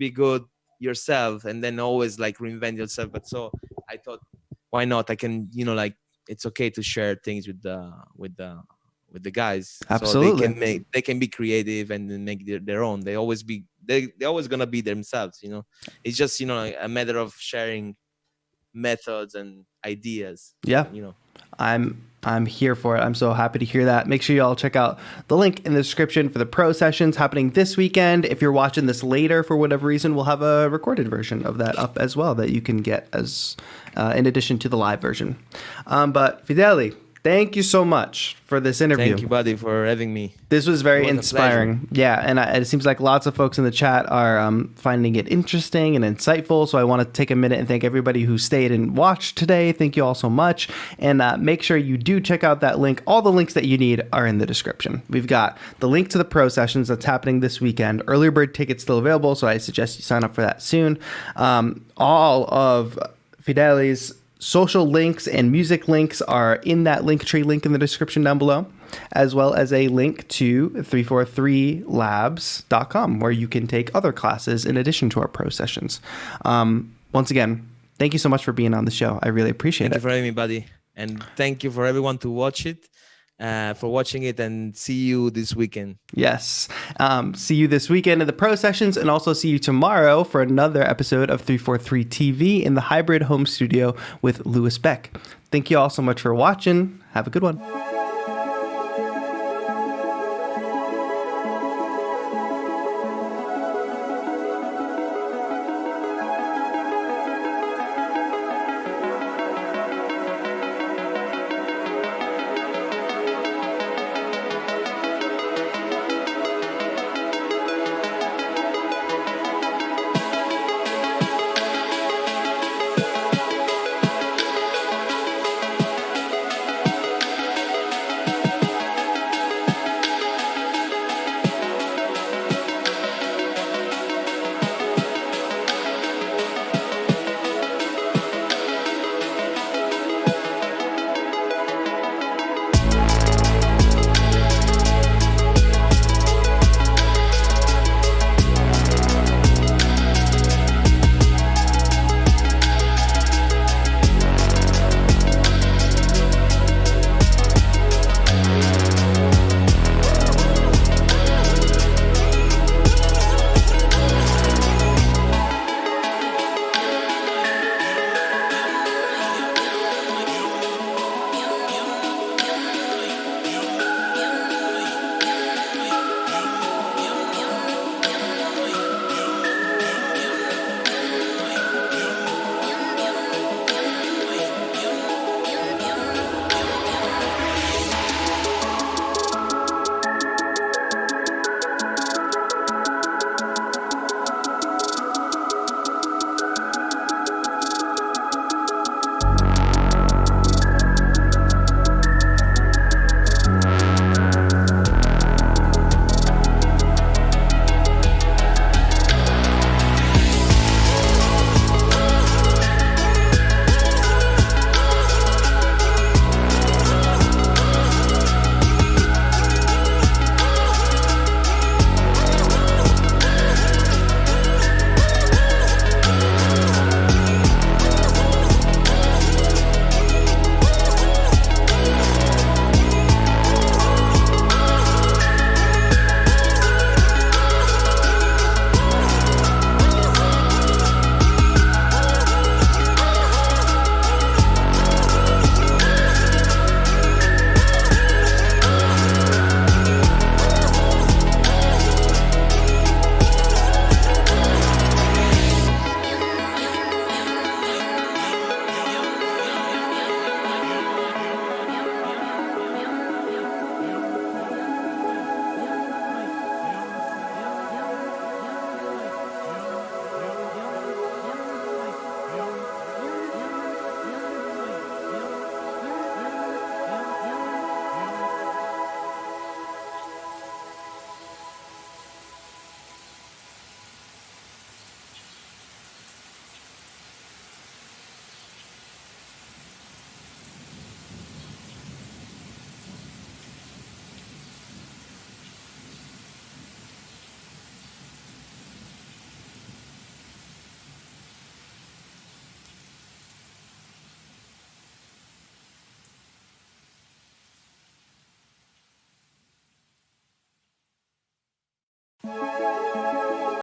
good yourself, and then always like reinvent yourself. But so I thought, why not? I can, you know, like it's okay to share things with the guys. Absolutely. So they can be creative and then make their own. They're always gonna be themselves, you know. It's just, you know, a matter of sharing methods and ideas. Yeah. You know. I'm here for it. I'm so happy to hear that. Make sure you all check out the link in the description for the pro sessions happening this weekend. If you're watching this later for whatever reason, we'll have a recorded version of that up as well that you can get as in addition to the live version. But Fedele, thank you so much for this interview. Thank you, buddy, for having me. This was very inspiring. Yeah, and it seems like lots of folks in the chat are finding it interesting and insightful. So I want to take a minute and thank everybody who stayed and watched today. Thank you all so much. And make sure you do check out that link. All the links that you need are in the description. We've got the link to the pro sessions that's happening this weekend. Early bird tickets still available, so I suggest you sign up for that soon. All of Fedele's social links and music links are in that Linktree link in the description down below, as well as a link to 343labs.com where you can take other classes in addition to our pro sessions. Once again, thank you so much for being on the show. I really appreciate it. Thank you for having me, buddy. And thank you for everyone to watch it. For watching it, and see you this weekend. Yes. See you this weekend in the pro sessions, and also see you tomorrow for another episode of 343 TV in the hybrid home studio with Louis Beck. Thank you all so much for watching. Have a good one.